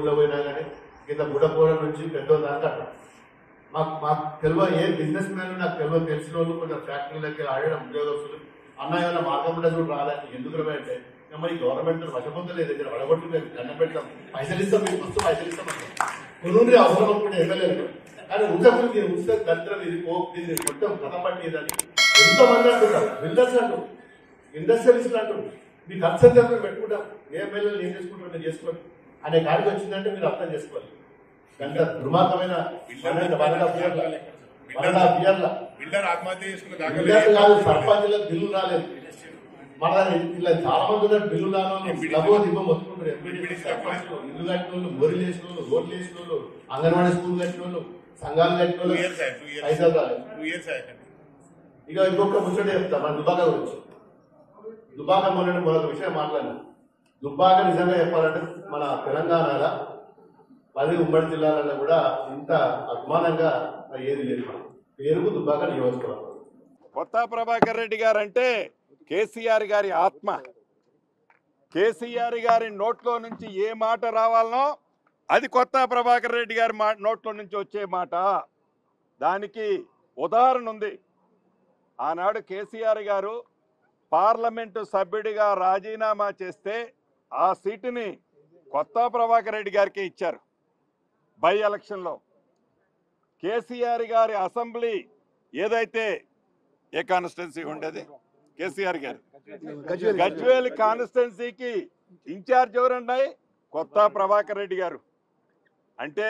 ఊళ్ళో పోయినా కానీ కింద బుడపూర నుంచి పెద్ద దాకా మాకు తెలియదు ఏ బిజినెస్ మ్యాన్ నాకు తెలిసిన వాళ్ళు కొంచెం ఫ్యాక్టరీలకి ఆడడం ఉద్యోగస్తులు అన్న ఏమైనా మార్గం కూడా రాదని ఎందుకు అంటే మరి గవర్నమెంట్ వశపొందలేదు దగ్గర వడగొట్టులేదు దండం పెడతాం పైసలు ఇస్తాం మీకు వస్తూ పైసలు ఇస్తామంటే కొనుండి అవసరం అనుకుంటే ఎమ్మెల్యేలు కానీ ఉద్యోగులు ఉచిత దరిద్రం ఇది దీన్ని మొత్తం కథం పట్టేదని ఎంతమంది అంటున్నారు బిల్డర్స్ అంటారు ఇండస్ట్రియలిస్టులు అంటారు మీకు కన్సల్ట్ పెట్టుకుంటాం ఏ ఎమ్మెల్యేలు ఏం చేసుకుంటారు మీరు చేసుకోండి అనే కాడికి వచ్చిందంటే మీరు అర్థం చేసుకోవాలి గంట దుర్మార్గమైన సర్పంచులకు బిల్లు రాలేదు మన ఇలా చాలా మంది ఉన్నారు బిల్లు రాను దిబ్బం వస్తుకుంటారు ఇల్లు కట్టిన వాళ్ళు మొరి వేసిన వాళ్ళు రోడ్లు వేసిన వాళ్ళు అంగన్వాడీ స్కూల్ కట్టిన వాళ్ళు సంఘాలు కట్టిన వాళ్ళు పైసలు రాలేదు ఇక ఇంకొక ముచ్చట చెప్తా మన దుబాక గురించి దుబాక మొన్న మరొక విషయం మాట్లాడినా దుబ్బాక నిజంగా చెప్పాలంటే మన తెలంగాణలో 10 ఉమ్మడి జిల్లాలలో కూడా ఇంత అభిమానంగా ఏది లేదు పేరుకు దుబ్బాక నియోజకవర్గం. కొత్త ప్రభాకర్ రెడ్డి గారు అంటే కేసీఆర్ గారి ఆత్మ. కేసీఆర్ గారి నోట్లో నుంచి ఏ మాట రావాలనో అది కొత్త ప్రభాకర్ రెడ్డి గారి నోట్లో నుంచి వచ్చే మాట. దానికి ఉదాహరణ ఉంది. ఆనాడు కేసీఆర్ గారు పార్లమెంటు సభ్యుడిగా రాజీనామా చేస్తే ఆ సీటుని కొత్త ప్రభాకర్ రెడ్డి గారికి ఇచ్చారు. బై ఎలక్షన్లో కేసీఆర్ గారి అసెంబ్లీ ఏదైతే ఏ కాన్స్టిట్యున్సీ ఉండేది కేసీఆర్ గారు గజ్వేల్ కాన్స్టిట్యున్సీకి ఇన్ఛార్జ్ ఎవరున్నాయి కొత్త ప్రభాకర్ రెడ్డి గారు. అంటే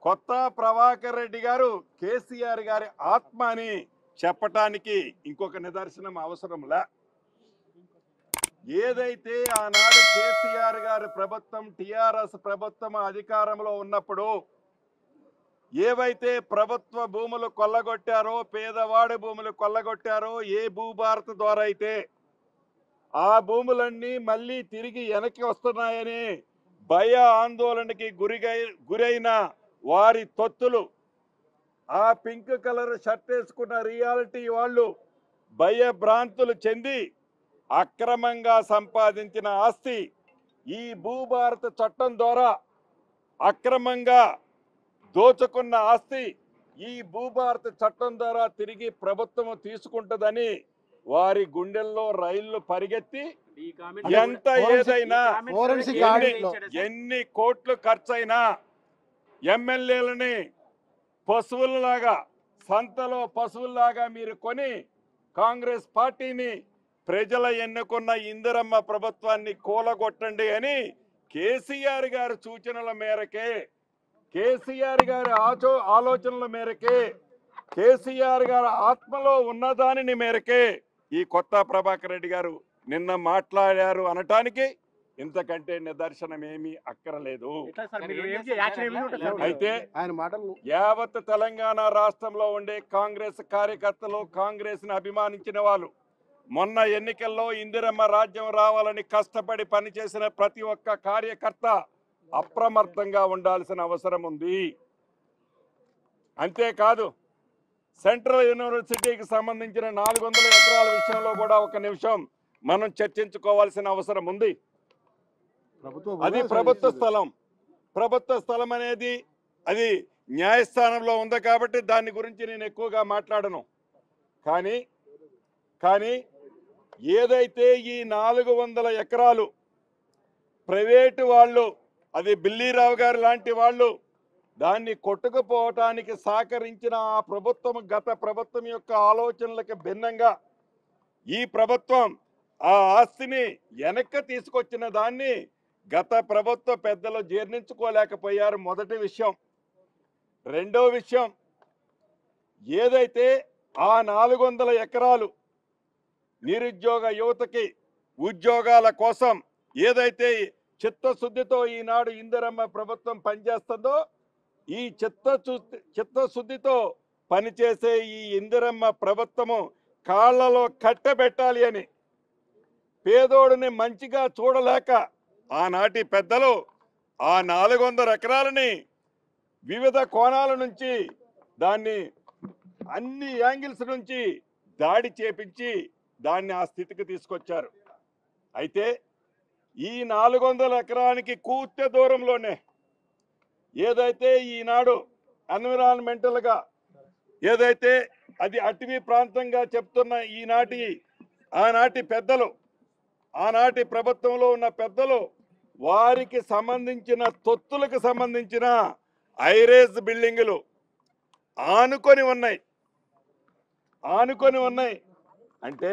కొత్త ప్రభాకర్ రెడ్డి గారు కేసీఆర్ గారి ఆత్మ అని చెప్పటానికి ఇంకొక నిదర్శనం అవసరంలా. ఏదైతే ఆనాడు కేసీఆర్ గారి ప్రభుత్వం టిఆర్ఎస్ ప్రభుత్వం అధికారంలో ఉన్నప్పుడు ఏవైతే ప్రభుత్వ భూములు కొల్లగొట్టారో పేదవాడి భూములు కొల్లగొట్టారో ఏ భూభారత ద్వారా అయితే ఆ భూములన్నీ మళ్ళీ తిరిగి వెనక్కి వస్తున్నాయని భయ ఆందోళనకి గురైన వారి తొత్తులు ఆ పింక్ కలర్ షర్ట్ వేసుకున్న రియాలిటీ వాళ్ళు భయభ్రాంతులు చెంది అక్రమంగా సంపాదించిన ఆస్తి ఈ భూభారత చట్టం ద్వారా అక్రమంగా దోచుకున్న ఆస్తి ఈ భూభారత చట్టం ద్వారా తిరిగి ప్రభుత్వం తీసుకుంటుందని వారి గుండెల్లో రైళ్లు పరిగెత్తి ఎంత ఏదైనా ఎన్ని కోట్లు ఖర్చైనా ఎమ్మెల్యేలని పశువులలాగా సంతలో పశువుల్లాగా మీరు కొని కాంగ్రెస్ పార్టీని ప్రజల ఎన్నుకున్న ఇందిరమ్మ ప్రభుత్వాన్ని కూలగొట్టండి అని కేసీఆర్ గారి సూచనల మేరకే కేసీఆర్ గారి ఆలోచనల మేరకే కేసీఆర్ గారి ఆత్మలో ఉన్నదాని మేరకే ఈ కొత్త ప్రభాకర్ రెడ్డి గారు నిన్న మాట్లాడారు అనటానికి ఇంతకంటే నిదర్శనం ఏమీ అక్కరలేదు. అయితే యావత్ తెలంగాణ రాష్ట్రంలో ఉండే కాంగ్రెస్ కార్యకర్తలు కాంగ్రెస్ ని అభిమానించిన వాళ్ళు మొన్న ఎన్నికల్లో ఇందిరమ్మ రాజ్యం రావాలని కష్టపడి పనిచేసిన ప్రతి ఒక్క కార్యకర్త అప్రమత్తంగా ఉండాల్సిన అవసరం ఉంది. అంతేకాదు సెంట్రల్ యూనివర్సిటీకి సంబంధించిన 400 ఎకరాల విషయంలో కూడా ఒక నిమిషం మనం చర్చించుకోవాల్సిన అవసరం ఉంది. అది ప్రభుత్వ స్థలం. ప్రభుత్వ స్థలం అనేది అది న్యాయస్థానంలో ఉంది కాబట్టి దాని గురించి నేను ఎక్కువగా మాట్లాడను. కానీ ఏదైతే ఈ 400 ఎకరాలు ప్రైవేటు వాళ్ళు అది బిల్లీరావు గారు లాంటి వాళ్ళు దాన్ని కొట్టుకుపోవటానికి సహకరించిన ఆ ప్రభుత్వం గత ప్రభుత్వం యొక్క ఆలోచనలకు భిన్నంగా ఈ ప్రభుత్వం ఆ ఆస్తిని వెనక్కి తీసుకొచ్చిన దాన్ని గత ప్రభుత్వ పెద్దలు జీర్ణించుకోలేకపోయారు. మొదటి విషయం. రెండో విషయం, ఏదైతే ఆ 400 ఎకరాలు నిరుద్యోగ యువతకి ఉద్యోగాల కోసం ఏదైతే చిత్తశుద్ధితో ఈనాడు ఇందిరమ్మ ప్రభుత్వం పనిచేస్తుందో ఈ చిత్తశుద్ధితో పనిచేసే ఈ ఇందిరమ్మ ప్రభుత్వము కాళ్లలో కట్టబెట్టాలి అని పేదోడిని మంచిగా చూడలేక ఆనాటి పెద్దలు ఆ 400 ఎకరాలని వివిధ కోణాల నుంచి దాన్ని అన్ని యాంగిల్స్ నుంచి దాడి చేపించి దాన్ని ఆ స్థితికి తీసుకొచ్చారు. అయితే ఈ 400 ఎకరానికి కూర్చే దూరంలోనే ఏదైతే ఈనాడు ఎన్విరాన్మెంటల్గా ఏదైతే అది అటవీ ప్రాంతంగా చెప్తున్న ఆనాటి పెద్దలు, ఆనాటి ప్రభుత్వంలో ఉన్న పెద్దలు వారికి సంబంధించిన తొత్తులకు సంబంధించిన ఐరేజ్ బిల్డింగులు ఆనుకొని ఉన్నాయి అంటే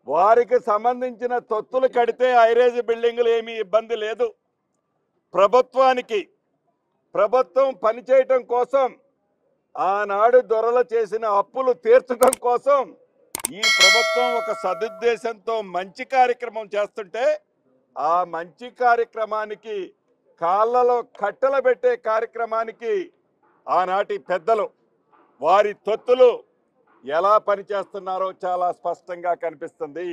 వారికి సంబంధించిన తొత్తులు కడితే ఐరేజ్ బిల్డింగులు ఏమీ ఇబ్బంది లేదు. ప్రభుత్వం పనిచేయటం కోసం ఆనాడు దొరలు చేసిన అప్పులు తీర్చడం కోసం ఈ ప్రభుత్వం ఒక సదుద్దేశంతో మంచి కార్యక్రమం చేస్తుంటే ఆ మంచి కార్యక్రమానికి కాళ్ళలో కట్టెలు పెట్టే కార్యక్రమానికి ఆనాటి పెద్దలు వారి తొత్తులు ఎలా పనిచేస్తున్నారో చాలా స్పష్టంగా కనిపిస్తుంది.